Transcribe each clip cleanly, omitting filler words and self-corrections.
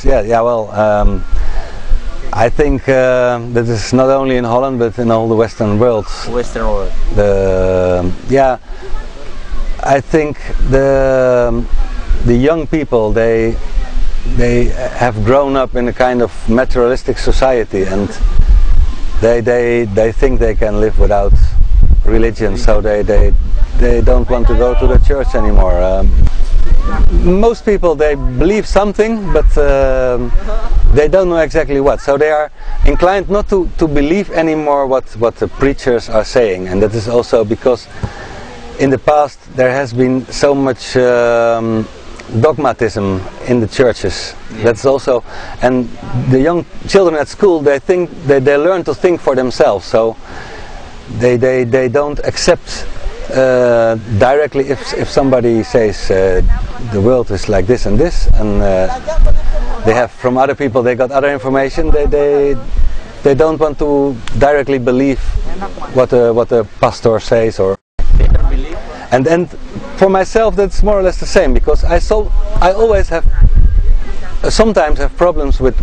yeah. Well, I think that is not only in Holland but in all the Western world. Western world. I think the young people they have grown up in a kind of materialistic society, and they think they can live without religion, so they don't want to go to the church anymore. Most people, they believe something, but they don't know exactly what. So they are inclined not to believe anymore what the preachers are saying, and that is also because in the past there has been so much dogmatism in the churches. Yeah. That's also, and the young children at school, they think they learn to think for themselves. So they don't accept directly if somebody says the world is like this and this, and they have from other people they got other information. They don't want to directly believe what a pastor says, or and for myself that's more or less the same, because I always have sometimes have problems with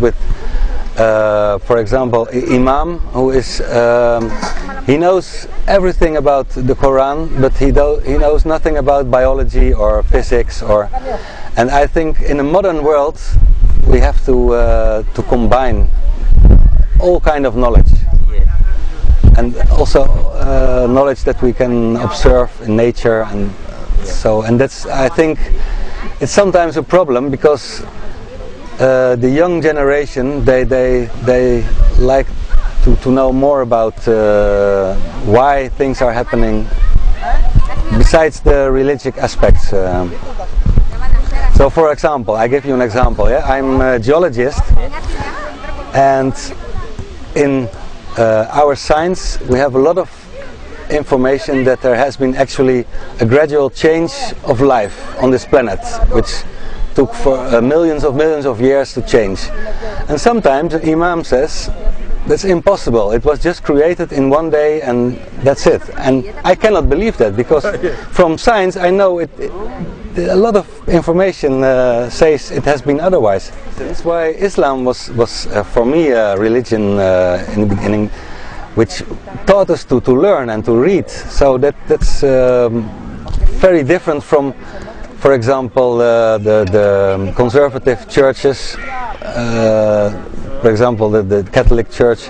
for example, Imam, who is he knows everything about the Quran, but he knows nothing about biology or physics, and I think in a modern world we have to combine all kind of knowledge, and also knowledge that we can observe in nature, and that's, I think it's sometimes a problem, because the young generation they like to know more about why things are happening besides the religious aspects. So for example, I give you an example. Yeah? I'm a geologist, and in our science we have a lot of information that there has been actually a gradual change of life on this planet, which took for millions of years to change. And sometimes the Imam says that's impossible, it was just created in one day and that's it. And I cannot believe that, because from science I know a lot of information says it has been otherwise. That's why Islam was for me a religion in the beginning, which taught us to learn and to read. So that's very different from, for example, the conservative churches. For example, the Catholic Church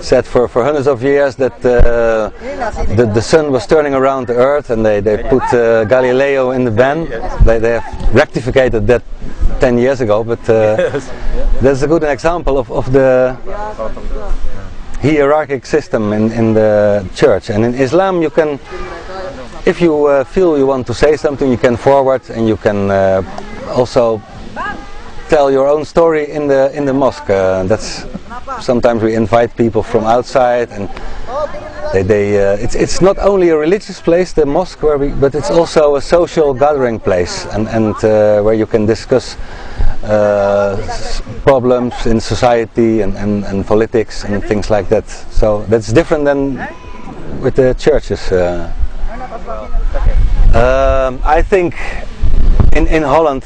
said for hundreds of years that the sun was turning around the earth, and they put Galileo in the ban. They have rectified that 10 years ago, but that's a good example of the hierarchic system in the church. And in Islam you can, if you feel you want to say something, you can forward, and you can also tell your own story in the mosque. That's sometimes we invite people from outside, and it's not only a religious place, the mosque, but it's also a social gathering place, and where you can discuss problems in society and politics and things like that. So that's different than with the churches. I think in Holland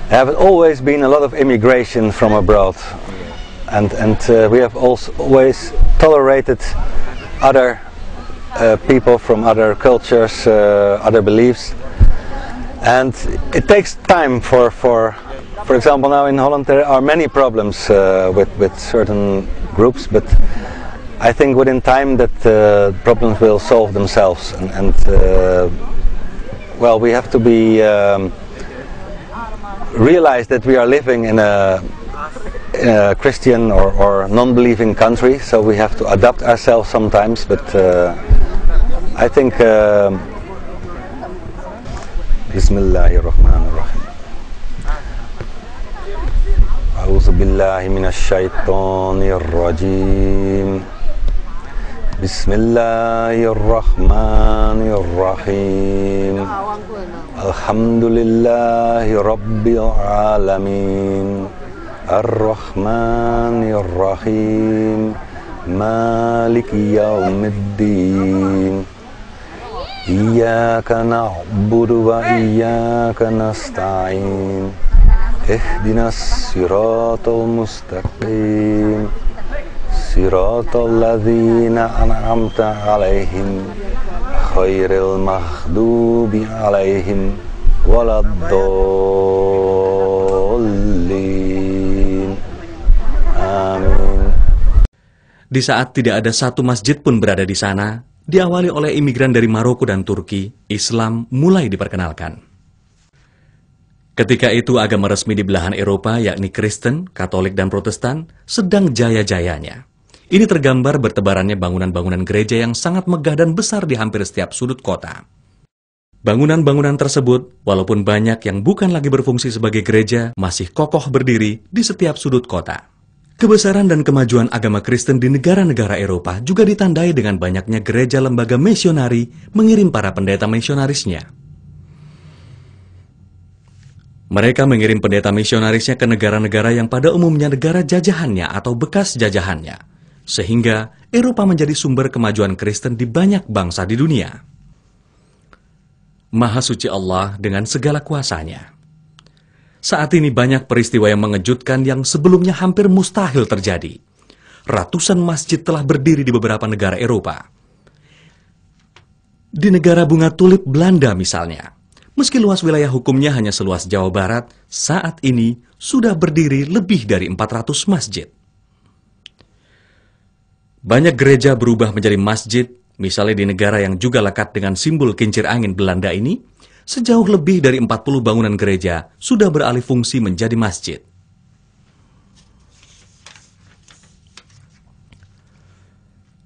have always been a lot of immigration from abroad, and we have also always tolerated other people from other cultures, other beliefs, and it takes time for example, now in Holland there are many problems with certain groups, but I think within time that problems will solve themselves, and well, we have to be realize that we are living in a Christian or non-believing country, so we have to adapt ourselves sometimes, but I think Bismillahirrahmanirrahim. A'udzu billahi minasy syaithanir rajim. Bismillahirrahmanirrahim. Alhamdulillahi rabbil alamin. Ar-Rahmanir-Rahim. Maliki yaumiddin. Iyyaka na'budu wa iyyaka nasta'in. Ihdinas siratal mustaqim siratal ladzina an'amta 'alaihim khairil maghdubi 'alaihim waladdallin. Amin. Di saat tidak ada satu masjid pun berada di sana, diawali oleh imigran dari Maroko dan Turki, Islam mulai diperkenalkan. Ketika itu agama resmi di belahan Eropa, yakni Kristen, Katolik, dan Protestan, sedang jaya-jayanya. Ini tergambar bertebarannya bangunan-bangunan gereja yang sangat megah dan besar di hampir setiap sudut kota. Bangunan-bangunan tersebut, walaupun banyak yang bukan lagi berfungsi sebagai gereja, masih kokoh berdiri di setiap sudut kota. Kebesaran dan kemajuan agama Kristen di negara-negara Eropa juga ditandai dengan banyaknya gereja lembaga misionari mengirim para pendeta misionarisnya. Mereka mengirim pendeta misionarisnya ke negara-negara yang pada umumnya negara jajahannya atau bekas jajahannya, sehingga Eropa menjadi sumber kemajuan Kristen di banyak bangsa di dunia. Maha suci Allah dengan segala kuasanya. Saat ini banyak peristiwa yang mengejutkan yang sebelumnya hampir mustahil terjadi. Ratusan masjid telah berdiri di beberapa negara Eropa. Di negara bunga tulip Belanda misalnya, meski luas wilayah hukumnya hanya seluas Jawa Barat, saat ini sudah berdiri lebih dari 400 masjid. Banyak gereja berubah menjadi masjid, misalnya di negara yang juga lekat dengan simbol kincir angin Belanda ini, sejauh lebih dari 40 bangunan gereja sudah beralih fungsi menjadi masjid.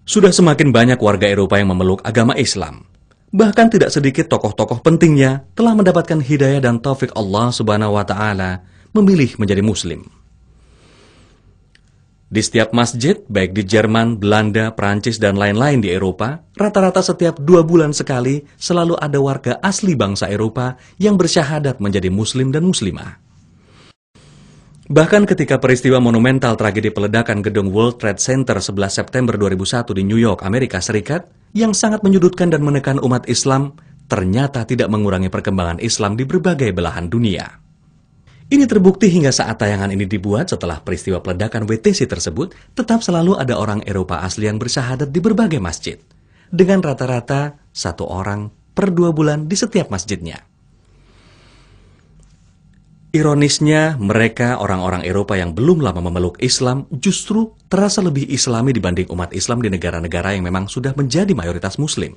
Sudah semakin banyak warga Eropa yang memeluk agama Islam. Bahkan tidak sedikit tokoh-tokoh pentingnya telah mendapatkan hidayah dan taufik Allah Subhanahu wa Ta'ala memilih menjadi Muslim. Di setiap masjid, baik di Jerman, Belanda, Prancis, dan lain-lain di Eropa, rata-rata setiap 2 bulan sekali selalu ada warga asli bangsa Eropa yang bersyahadat menjadi Muslim dan Muslimah. Bahkan ketika peristiwa monumental tragedi peledakan gedung World Trade Center 11 September 2001 di New York, Amerika Serikat, yang sangat menyudutkan dan menekan umat Islam, ternyata tidak mengurangi perkembangan Islam di berbagai belahan dunia. Ini terbukti hingga saat tayangan ini dibuat setelah peristiwa peledakan WTC tersebut, tetap selalu ada orang Eropa asli yang bersyahadat di berbagai masjid, dengan rata-rata 1 orang per 2 bulan di setiap masjidnya. Ironisnya, mereka orang-orang Eropa yang belum lama memeluk Islam justru terasa lebih Islami dibanding umat Islam di negara-negara yang memang sudah menjadi mayoritas Muslim.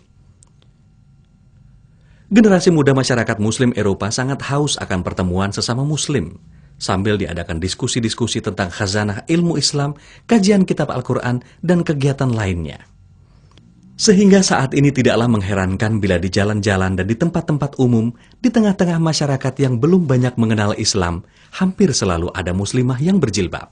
Generasi muda masyarakat Muslim Eropa sangat haus akan pertemuan sesama Muslim, sambil diadakan diskusi-diskusi tentang khazanah ilmu Islam, kajian kitab Al-Quran, dan kegiatan lainnya. Sehingga saat ini tidaklah mengherankan bila di jalan-jalan dan di tempat-tempat umum, di tengah-tengah masyarakat yang belum banyak mengenal Islam, hampir selalu ada muslimah yang berjilbab.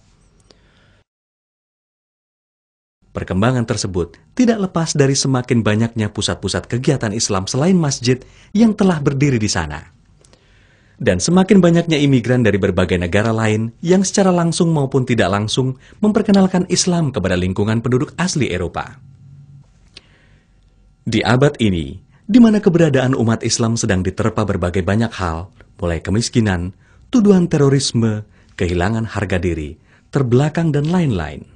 Perkembangan tersebut tidak lepas dari semakin banyaknya pusat-pusat kegiatan Islam selain masjid yang telah berdiri di sana. Dan semakin banyaknya imigran dari berbagai negara lain yang secara langsung maupun tidak langsung memperkenalkan Islam kepada lingkungan penduduk asli Eropa. Di abad ini, di mana keberadaan umat Islam sedang diterpa berbagai banyak hal, mulai kemiskinan, tuduhan terorisme, kehilangan harga diri, terbelakang, dan lain-lain.